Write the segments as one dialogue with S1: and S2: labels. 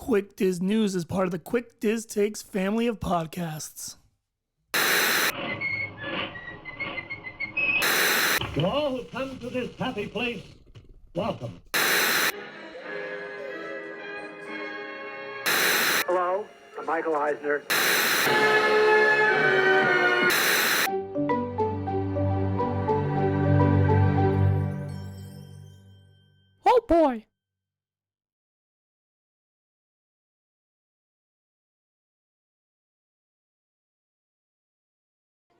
S1: Quick Diz News is part of the Quick Diz Takes family of podcasts.
S2: To all who come to this happy place, welcome.
S3: Hello, I'm Michael Eisner.
S1: Oh boy!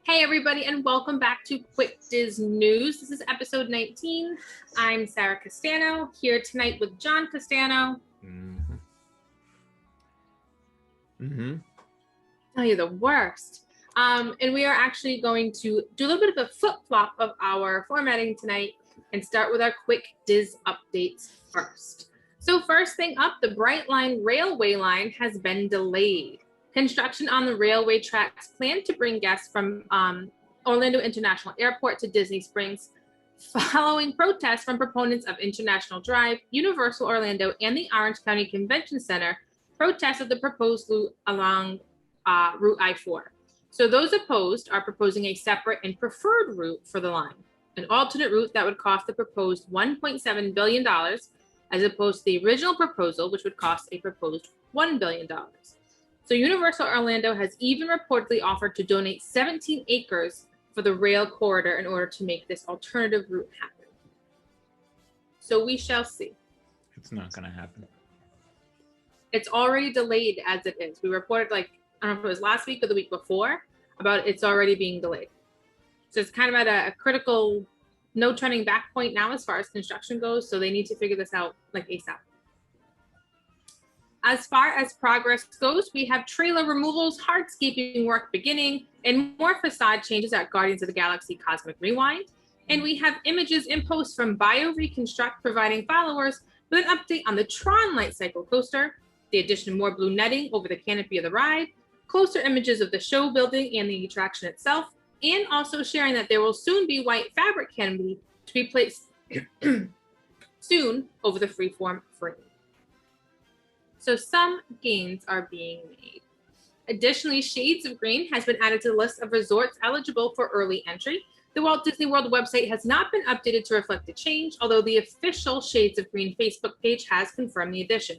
S4: Hey everybody, and welcome back to Quick Diz News. This is episode 19. I'm Sarah Castano, here tonight with John Castano. Oh, you're the worst. And we are actually going to do a little bit of a flip-flop of our formatting tonight and start with our Quick Diz updates first. So first thing up, the Bright Line railway line has been delayed. Construction on the railway tracks planned to bring guests from Orlando International Airport to Disney Springs following protests from proponents of International Drive, Universal Orlando, and the Orange County Convention Center protested the proposed route along Route I-4. So those opposed are proposing a separate and preferred route for the line, an alternate route that would cost the proposed $1.7 billion as opposed to the original proposal, which would cost a proposed $1 billion. So Universal Orlando has even reportedly offered to donate 17 acres for the rail corridor in order to make this alternative route happen. So we shall see.
S5: It's not going to happen.
S4: It's already delayed as it is. We reported, I don't know if it was last week or the week before, about it's already being delayed. So it's kind of at a critical, no turning back point now as far as construction goes. So they need to figure this out ASAP. As far as progress goes, we have trailer removals, hardscaping work beginning, and more facade changes at Guardians of the Galaxy Cosmic Rewind. And we have images in post from BioReconstruct providing followers with an update on the Tron Light Cycle coaster, the addition of more blue netting over the canopy of the ride, closer images of the show building and the attraction itself, and also sharing that there will soon be white fabric canopy to be placed soon over the freeform frame. So some gains are being made. Additionally, Shades of Green has been added to the list of resorts eligible for early entry. The Walt Disney World website has not been updated to reflect the change, although the official Shades of Green Facebook page has confirmed the addition.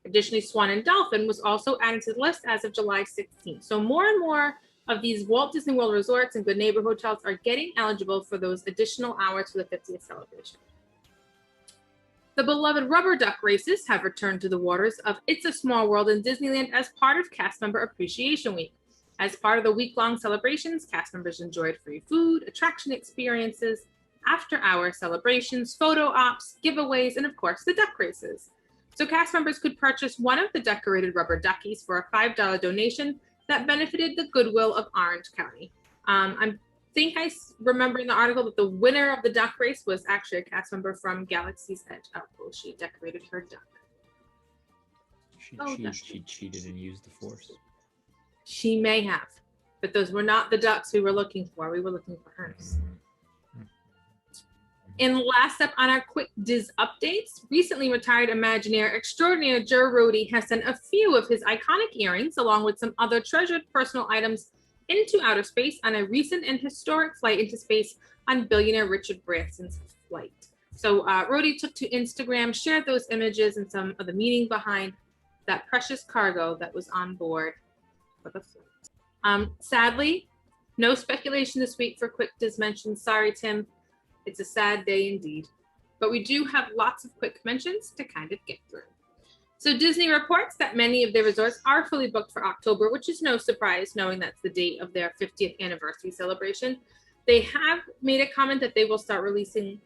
S4: Additionally, Swan and Dolphin was also added to the list as of July 16th. So more and more of these Walt Disney World resorts and Good Neighbor hotels are getting eligible for those additional hours for the 50th celebration. The beloved rubber duck races have returned to the waters of It's a Small World in Disneyland as part of Cast Member Appreciation Week. As part of the week-long celebrations, cast members enjoyed free food, attraction experiences, after-hour celebrations, photo ops, giveaways, and of course, the duck races. So cast members could purchase one of the decorated rubber duckies for a $5 donation that benefited the goodwill of Orange County. I think I remember in the article that the winner of the duck race was actually a cast member from Galaxy's Edge Outpost. She decorated her duck.
S5: She cheated and used the Force.
S4: She may have, but those were not the ducks we were looking for. We were looking for hers. And last up on our Quick Diz updates, recently retired Imagineer extraordinaire Rhode has sent a few of his iconic earrings, along with some other treasured personal items, into outer space on a recent and historic flight into space on billionaire Richard Branson's flight. So Rhode took to Instagram, shared those images and some of the meaning behind that precious cargo that was on board for the flight. Sadly, no speculation this week for Quick Diz mentions. Sorry, Tim. It's a sad day indeed. But we do have lots of quick mentions to kind of get through. So Disney reports that many of their resorts are fully booked for October, which is no surprise knowing that's the date of their 50th anniversary celebration. They have made a comment that they will start releasing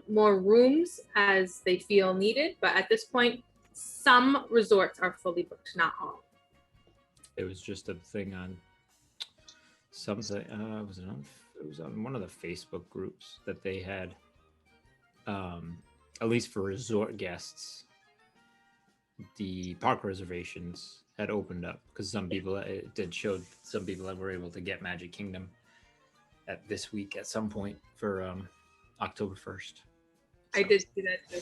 S4: more rooms as they feel needed. But at this point, some resorts are fully booked, not all.
S5: It was just a thing on something. It was on one of the Facebook groups that they had, at least for resort guests, the park reservations had opened up because some people that were able to get Magic Kingdom at this week at some point for October 1st.
S4: I did see that too.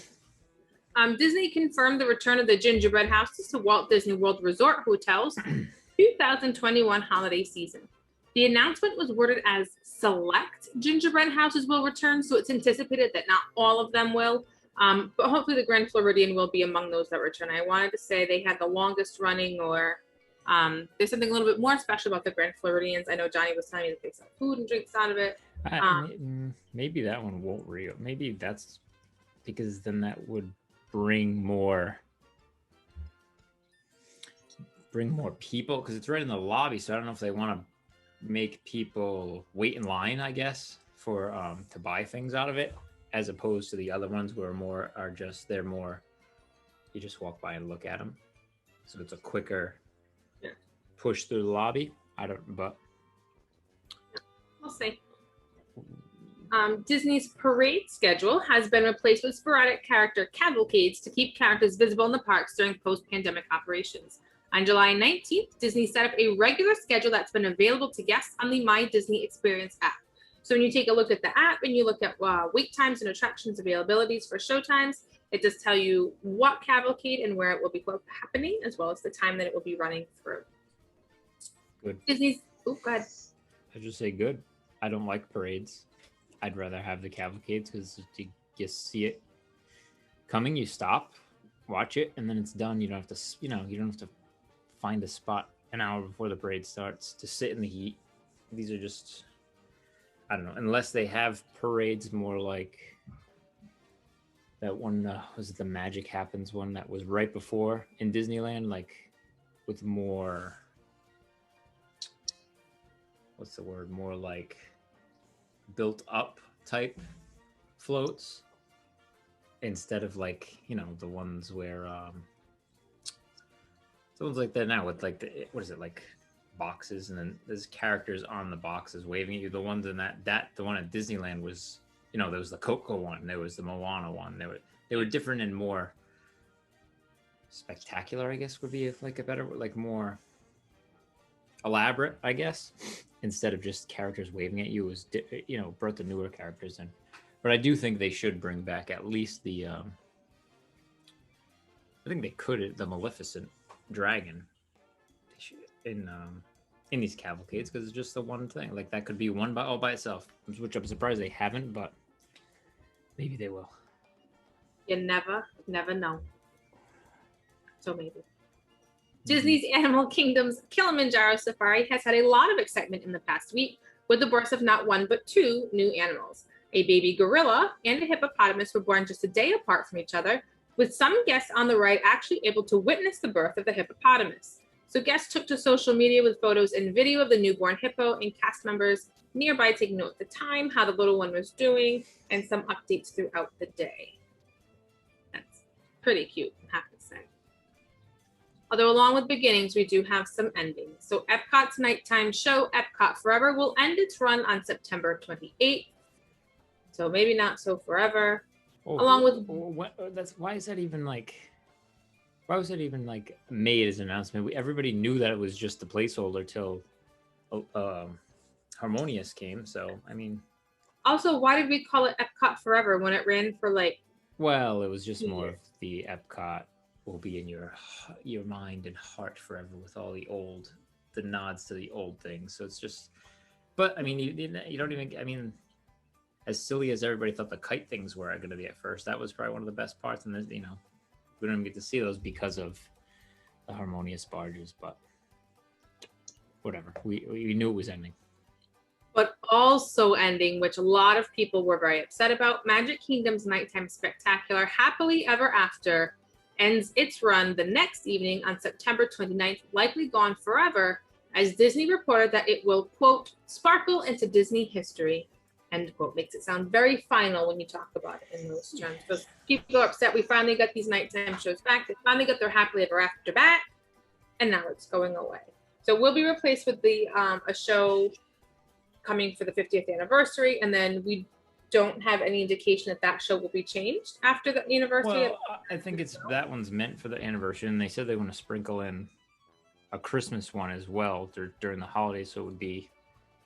S4: Disney confirmed the return of the gingerbread houses to Walt Disney World Resort hotels 2021 holiday season. The announcement was worded as select gingerbread houses will return, so it's anticipated that not all of them will, but hopefully the Grand Floridian will be among those that return. I wanted to say they had the longest running, or there's something a little bit more special about the Grand Floridians. I know Johnny was telling me that they sell food and drinks out of it.
S5: Maybe that one won't reopen. Maybe that's because then that would bring more people, because it's right in the lobby. So I don't know if they want to make people wait in line, I guess, for to buy things out of it, as opposed to the other ones where they're more you just walk by and look at them. So it's a quicker push through the lobby. But
S4: we'll see. Disney's parade schedule has been replaced with sporadic character cavalcades to keep characters visible in the parks during post-pandemic operations. On July 19th, Disney set up a regular schedule that's been available to guests on the My Disney Experience app. So when you take a look at the app and you look at wait times and attractions availabilities for show times, it does tell you what cavalcade and where it will be happening, as well as the time that it will be running through.
S5: Good.
S4: Disney's, go ahead.
S5: I just say good. I don't like parades. I'd rather have the cavalcades, because you see it coming, you stop, watch it, and then it's done. You don't have to, you don't have to find a spot an hour before the parade starts to sit in the heat. These are just, I don't know, unless they have parades more like that one, was it the Magic Happens one that was right before in Disneyland, like with more, what's the word, more like built up type floats, instead of like, the ones where the ones like that now with like what is it, like boxes, and then there's characters on the boxes waving at you. The ones in the one at Disneyland was, there was the Coco one, there was the Moana one. They were different and more spectacular, I guess would be like a better, like more elaborate, I guess, instead of just characters waving at you. It was brought the newer characters in. But I do think they should bring back at least the I think they could, the Maleficent dragon in these cavalcades, because it's just the one thing, like that could be one all by itself, which I'm surprised they haven't, but maybe they will. You
S4: never know. So maybe. Disney's Animal Kingdom's Kilimanjaro Safari has had a lot of excitement in the past week, with the birth of not one but two new animals. A baby gorilla and a hippopotamus were born just a day apart from each other, with some guests on the ride actually able to witness the birth of the hippopotamus. So guests took to social media with photos and video of the newborn hippo, and cast members nearby taking note of the time, how the little one was doing, and some updates throughout the day. That's pretty cute, I have to say. Although along with beginnings, we do have some endings. So Epcot's nighttime show, Epcot Forever, will end its run on September 28th. So maybe not so forever. Along with
S5: why was that even made as an announcement? Everybody knew that it was just a placeholder till Harmonious came. So I mean,
S4: also, why did we call it Epcot Forever when it ran for like?
S5: Well, it was just more of the Epcot will be in your mind and heart forever, with all the nods to the old things. So it's just, but I mean, you don't even, I mean, as silly as everybody thought the kite things were going to be at first, that was probably one of the best parts. And we don't even get to see those because of the Harmonious barges, but whatever. We knew it was ending.
S4: But also ending, which a lot of people were very upset about, Magic Kingdom's Nighttime Spectacular Happily Ever After ends its run the next evening on September 29th, likely gone forever, as Disney reported that it will, quote, sparkle into Disney history, end quote. Makes it sound very final when you talk about it in those terms. Because people are upset. We finally got these nighttime shows back. They finally got their Happily Ever After back, and now it's going away. So we'll be replaced with a show coming for the 50th anniversary, and then we don't have any indication that show will be changed after the anniversary.
S5: Well, I think that one's meant for the anniversary, and they said they want to sprinkle in a Christmas one as well during the holidays. So it would be,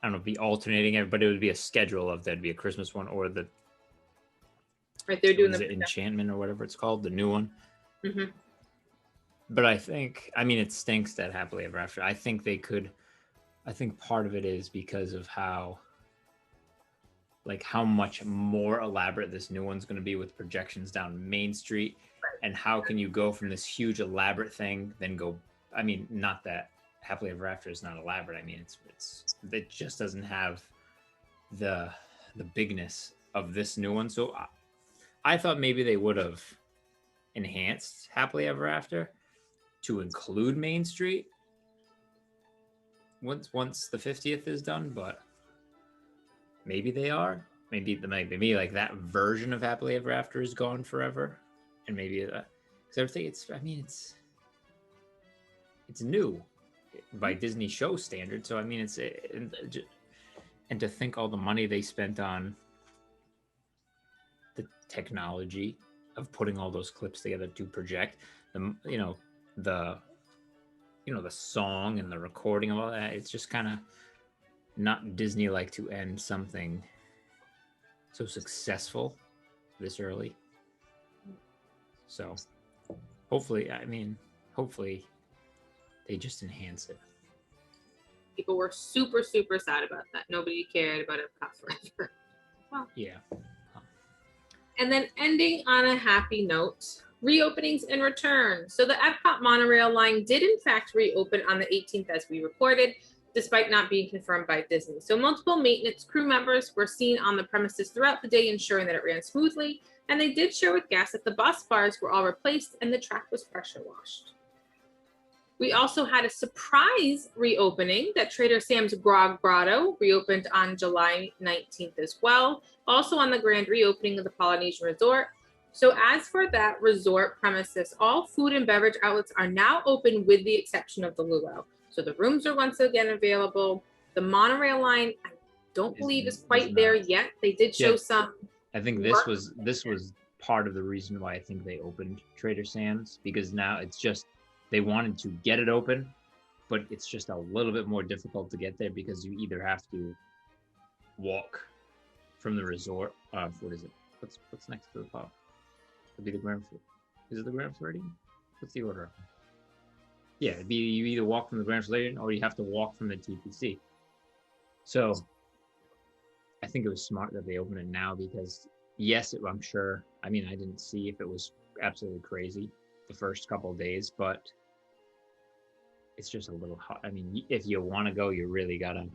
S5: I don't know, be alternating it, but it would be a schedule of there'd be a Christmas one or the
S4: Right, they're doing
S5: Is
S4: the
S5: it Enchantment or whatever it's called, the new one.
S4: hmm
S5: But I mean, it stinks that Happily Ever After. I think part of it is because of how much more elaborate this new one's going to be with projections down Main Street. And how can you go from this huge elaborate thing, then go, I mean, not that Happily Ever After is not elaborate. I mean, it just doesn't have the bigness of this new one. So I thought maybe they would have enhanced Happily Ever After to include Main Street once the 50th is done, but maybe they are. Maybe like that version of Happily Ever After is gone forever, and maybe because everything it's new by Disney show standards. So I mean, and to think all the money they spent on the technology of putting all those clips together to project the song and the recording of all that, it's just kind of not Disney like to end something so successful this early. So hopefully they just enhance it.
S4: People were super, super sad about that. Nobody cared about Epcot forever. Well,
S5: yeah.
S4: And then ending on a happy note, reopenings and return. So the Epcot monorail line did in fact reopen on the 18th as we reported, despite not being confirmed by Disney. So multiple maintenance crew members were seen on the premises throughout the day, ensuring that it ran smoothly. And they did share with guests that the bus bars were all replaced and the track was pressure washed. We also had a surprise reopening that Trader Sam's Grog Grotto reopened on July 19th as well, also on the grand reopening of the Polynesian Resort. So as for that resort premises, all food and beverage outlets are now open with the exception of the luau. So the rooms are once again available. The monorail line, I don't believe is quite there yet. They did show some.
S5: I think this was part of the reason why I think they opened Trader Sam's, because now it's just, they wanted to get it open, but it's just a little bit more difficult to get there because you either have to walk from the resort. What is it? What's next to the pub? It'd be the Grand Floridian. Is it the Grand Floridian? What's the order? Yeah, it'd be you either walk from the Grand Floridian or you have to walk from the TPC. So I think it was smart that they opened it now because yes, I'm sure. I mean, I didn't see if it was absolutely crazy the first couple of days, but it's just a little hot. I mean, if you want to go, you really gotta.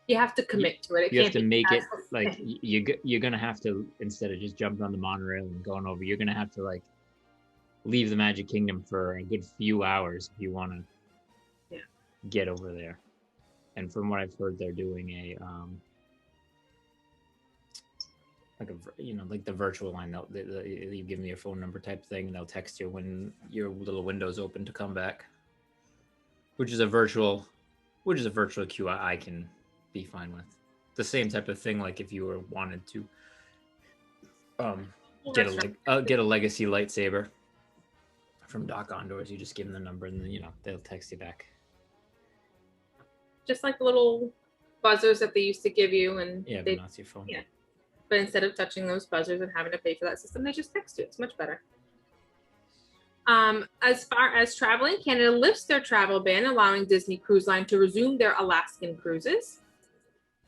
S4: You have to commit to it.
S5: You have to make it like you're gonna have to, instead of just jumping on the monorail and going over, you're gonna have to like leave the Magic Kingdom for a good few hours if you want to get over there. And from what I've heard, they're doing a like the virtual line. You give me your phone number type thing, and they'll text you when your little window's open to come back. Which is a virtual queue I can be fine with. The same type of thing, like if you were wanted to get a legacy lightsaber from Doc Ondors, you just give them the number and then they'll text you back.
S4: Just like the little buzzers that they used to give you, and
S5: but not to your phone.
S4: Yeah. But instead of touching those buzzers and having to pay for that system, they just text you. It's much better. As far as traveling, Canada lifts their travel ban, allowing Disney Cruise Line to resume their Alaskan cruises.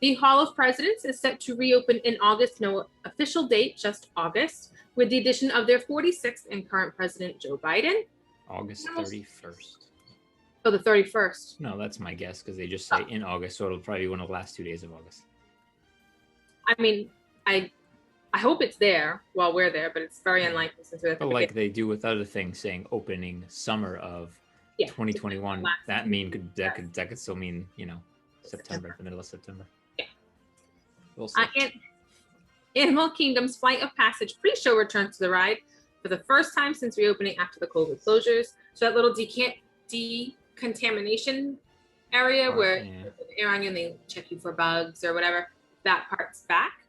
S4: The Hall of Presidents is set to reopen in August, no official date, just August, with the addition of their 46th and current president, Joe Biden.
S5: August 31st.
S4: Oh, the 31st.
S5: No, that's my guess, because they just say in August, so it'll probably be one of the last 2 days of August.
S4: I mean, I hope it's there while we're there, but it's very unlikely since we're at the
S5: like they do with other things, saying opening summer of 2021. That could still mean September, the middle of September.
S4: Yeah.
S5: We'll see.
S4: Animal Kingdom's Flight of Passage pre-show returns to the ride for the first time since reopening after the COVID closures. So that little decontamination area where they're on you and they check you for bugs or whatever, that part's back.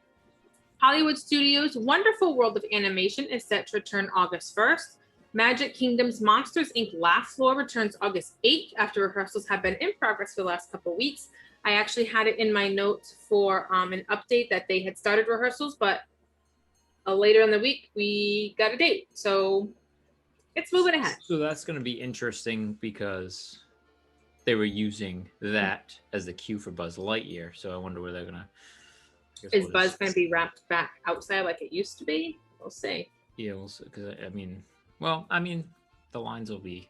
S4: Hollywood Studios' Wonderful World of Animation is set to return August 1st. Magic Kingdom's Monsters, Inc. Laugh Floor returns August 8th after rehearsals have been in progress for the last couple of weeks. I actually had it in my notes for an update that they had started rehearsals, but later in the week, we got a date. So it's moving ahead.
S5: So that's going to be interesting because they were using that as the cue for Buzz Lightyear. So I wonder where they're going to.
S4: Is Buzz going to be wrapped back outside like it used to be? We'll see.
S5: Yeah, we'll see. Because the lines will be.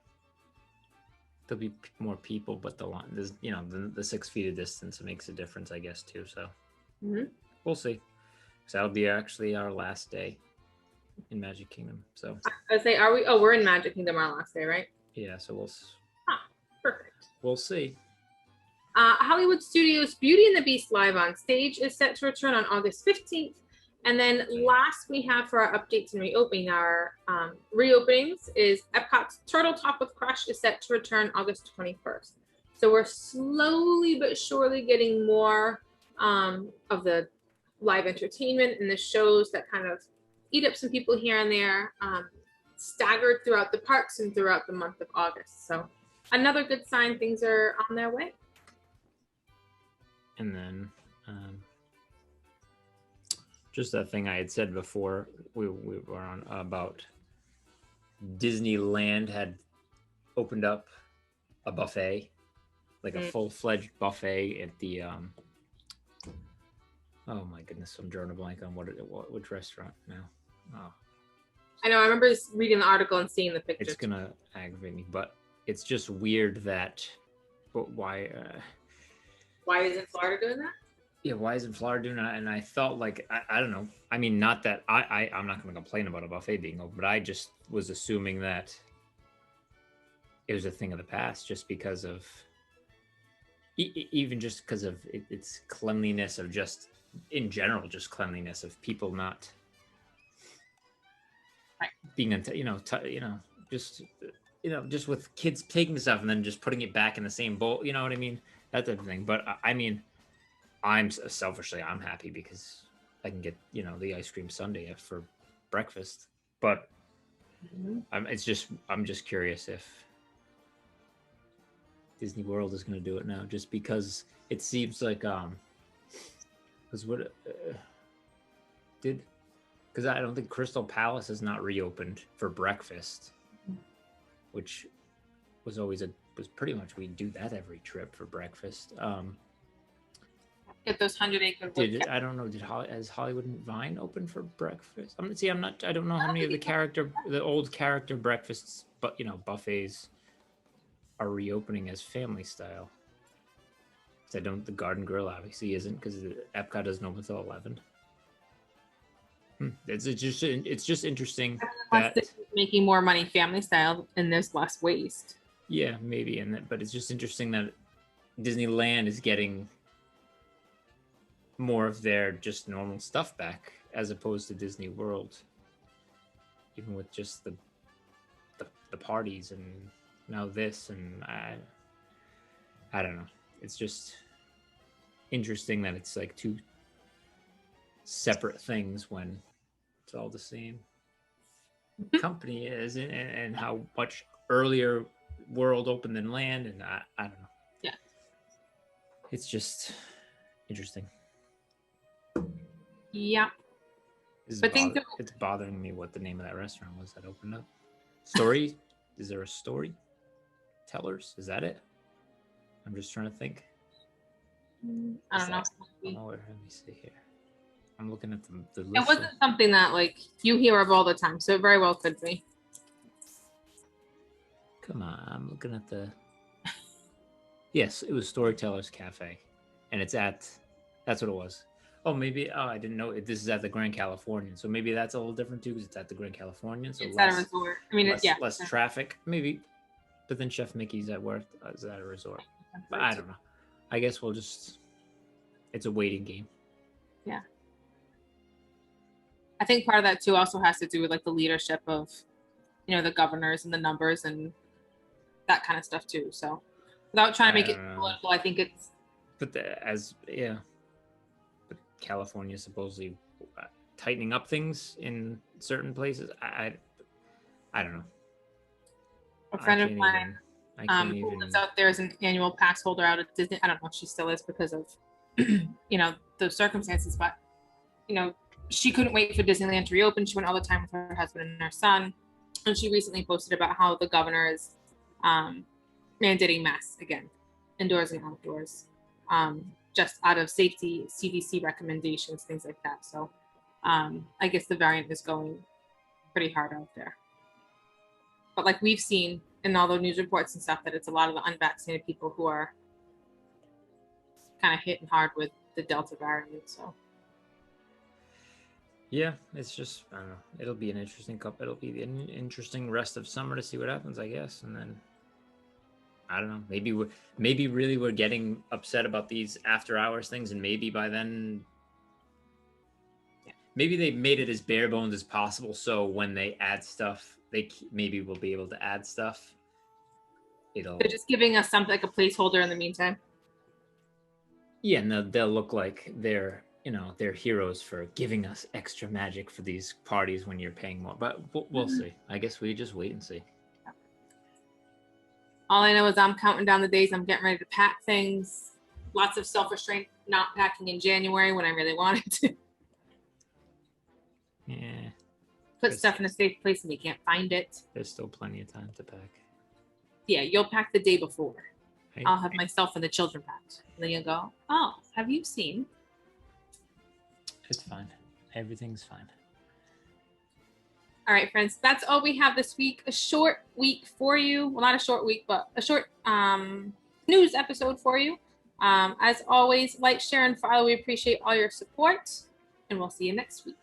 S5: There'll be more people, but the line, there's the 6 feet of distance makes a difference, I guess, too. So we'll see. Because that'll be actually our last day in Magic Kingdom. So
S4: I say, are we? Oh, we're in Magic Kingdom our last day, right?
S5: yeah. So we'll.
S4: Perfect.
S5: We'll see.
S4: Hollywood Studios Beauty and the Beast live on stage is set to return on August 15th. And then last we have for our updates and reopening our reopenings is Epcot's Turtle Talk with Crush is set to return August 21st. So we're slowly but surely getting more of the live entertainment and the shows that kind of eat up some people here and there, staggered throughout the parks and throughout the month of August. So another good sign, things are on their way.
S5: And then just that thing I had said before we were on about Disneyland had opened up a buffet, like a full-fledged buffet at the oh my goodness, I'm drawing a blank on which restaurant now. Oh.
S4: I know, I remember reading the article and seeing the pictures.
S5: It's gonna aggravate me, but it's just weird that, but why
S4: isn't Florida doing that?
S5: Yeah, why isn't Florida doing that? And I felt like, I don't know. I mean, not that I'm not going to complain about a buffet being open, but I just was assuming that it was a thing of the past just because of, even just because of its cleanliness of just, in general, just cleanliness of people not being, just with kids taking stuff and then just putting it back in the same bowl. You know what I mean? That type of thing. But I mean, I'm happy because I can get, the ice cream sundae for breakfast. But I'm just curious if Disney World is going to do it now, just because it seems like because I don't think Crystal Palace is not reopened for breakfast, which was always was pretty much, we do that every trip for breakfast.
S4: Get those 100-acre.
S5: I don't know. Has Hollywood and Vine open for breakfast? I don't know how many of the old character breakfasts, but buffets are reopening as family style. The Garden Grill obviously isn't, because Epcot doesn't open until 11. It's just interesting that
S4: making more money family style and there's less waste.
S5: Yeah, maybe, but it's just interesting that Disneyland is getting more of their just normal stuff back, as opposed to Disney World, even with just the parties and now this, and I don't know. It's just interesting that it's like two separate things when it's all the same company is, and how much earlier World opened than Land, and I don't know.
S4: Yeah,
S5: it's just interesting.
S4: Yeah,
S5: it's bothering me what the name of that restaurant was that opened up. Story? Is there a Story Tellers? Is that it? I'm just trying to think.
S4: I don't know.
S5: Let me see here. I'm looking at the list.
S4: It wasn't something that you hear of all the time, so it very well could be.
S5: Come on, I'm looking at the. Yes, it was Storytellers Cafe, and that's what it was. Oh, maybe. Oh, I didn't know. This is at the Grand Californian, so maybe that's a little different too, because it's at the Grand Californian. So
S4: it's at a resort. I mean,
S5: less traffic, maybe. But then Chef Mickey's at is at a resort. But I don't know. I guess we'll just. It's a waiting game.
S4: Yeah. I think part of that too also has to do with the leadership of, the governors and the numbers and that kind of stuff too. So, without trying to make it political, I think it's.
S5: But but California supposedly tightening up things in certain places. I don't know.
S4: A friend of mine who lives out there is an annual pass holder out at Disney. I don't know if she still is because of, those circumstances, but, she couldn't wait for Disneyland to reopen. She went all the time with her husband and her son. And she recently posted about how the governor is mandating masks again, indoors and outdoors, just out of safety, CDC recommendations, things like that. So I guess the variant is going pretty hard out there. But like we've seen in all the news reports and stuff, that it's a lot of the unvaccinated people who are kind of hitting hard with the Delta variant. So
S5: yeah, it's just, I don't know. It'll be an interesting It'll be an interesting rest of summer to see what happens, I guess. And then I don't know. Maybe really we're getting upset about these after hours things, and maybe by then, maybe they made it as bare bones as possible. So when they add stuff, they maybe will be able to add stuff. They're
S4: just giving us something like a placeholder in the meantime.
S5: Yeah, and they'll look like they're heroes for giving us extra magic for these parties when you're paying more. But we'll see. I guess we just wait and see.
S4: All I know is I'm counting down the days. I'm getting ready to pack things. Lots of self-restraint, not packing in January when I really wanted to.
S5: Yeah.
S4: Put stuff in a safe place and you can't find it.
S5: There's still plenty of time to pack.
S4: Yeah, you'll pack the day before.
S5: Hey.
S4: I'll have myself and the children packed. And then you'll go, oh, have you seen?
S5: It's fine. Everything's fine.
S4: All right, friends. That's all we have this week. A short week for you. Well, not a short week, but a short news episode for you. As always, like, share, and follow. We appreciate all your support. And we'll see you next week.